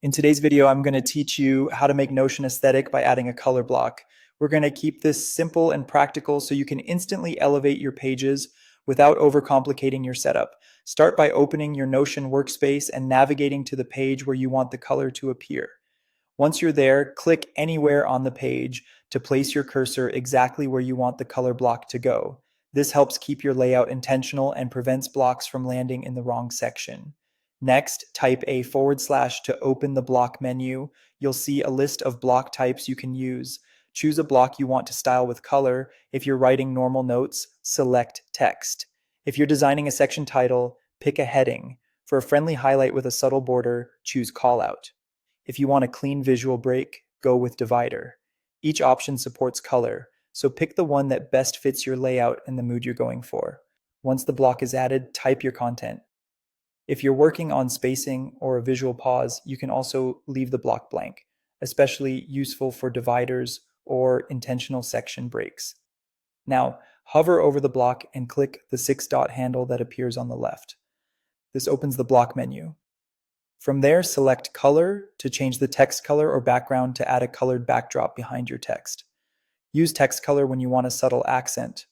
In today's video, I'm going to teach you how to make Notion aesthetic by adding a color block. We're going to keep this simple and practical so you can instantly elevate your pages without overcomplicating your setup. Start by opening your Notion workspace and navigating to the page where you want the color to appear. Once you're there, click anywhere on the page to place your cursor exactly where you want the color block to go. This helps keep your layout intentional and prevents blocks from landing in the wrong section. Next, type a / to open the block menu. You'll see a list of block types you can use. Choose a block you want to style with color. If you're writing normal notes, select text. If you're designing a section title, pick a heading. For a friendly highlight with a subtle border, choose callout. If you want a clean visual break, go with divider. Each option supports color, so pick the one that best fits your layout and the mood you're going for. Once the block is added, type your content. If you're working on spacing or a visual pause, you can also leave the block blank, especially useful for dividers or intentional section breaks. Now, hover over the block and click the 6-dot handle that appears on the left. This opens the block menu. From there, select Color to change the text color or background to add a colored backdrop behind your text. Use text color when you want a subtle accent,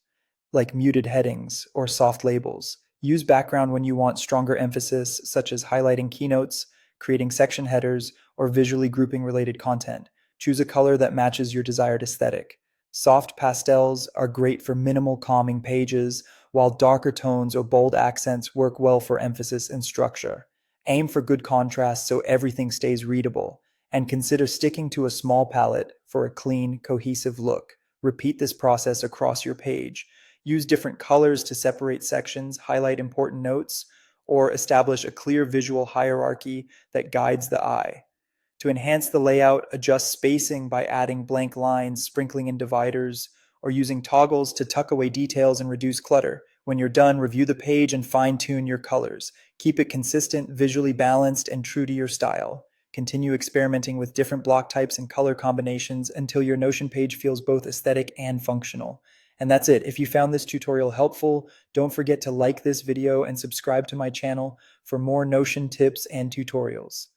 like muted headings or soft labels. Use background when you want stronger emphasis, such as highlighting keynotes, creating section headers, or visually grouping related content. Choose a color that matches your desired aesthetic. Soft pastels are great for minimal calming pages, while darker tones or bold accents work well for emphasis and structure. Aim for good contrast so everything stays readable, and consider sticking to a small palette for a clean, cohesive look. Repeat this process across your page. Use different colors to separate sections, highlight important notes, or establish a clear visual hierarchy that guides the eye. To enhance the layout, adjust spacing by adding blank lines, sprinkling in dividers, or using toggles to tuck away details and reduce clutter. When you're done, review the page and fine-tune your colors. Keep it consistent, visually balanced, and true to your style. Continue experimenting with different block types and color combinations until your Notion page feels both aesthetic and functional. And that's it. If you found this tutorial helpful, don't forget to like this video and subscribe to my channel for more Notion tips and tutorials.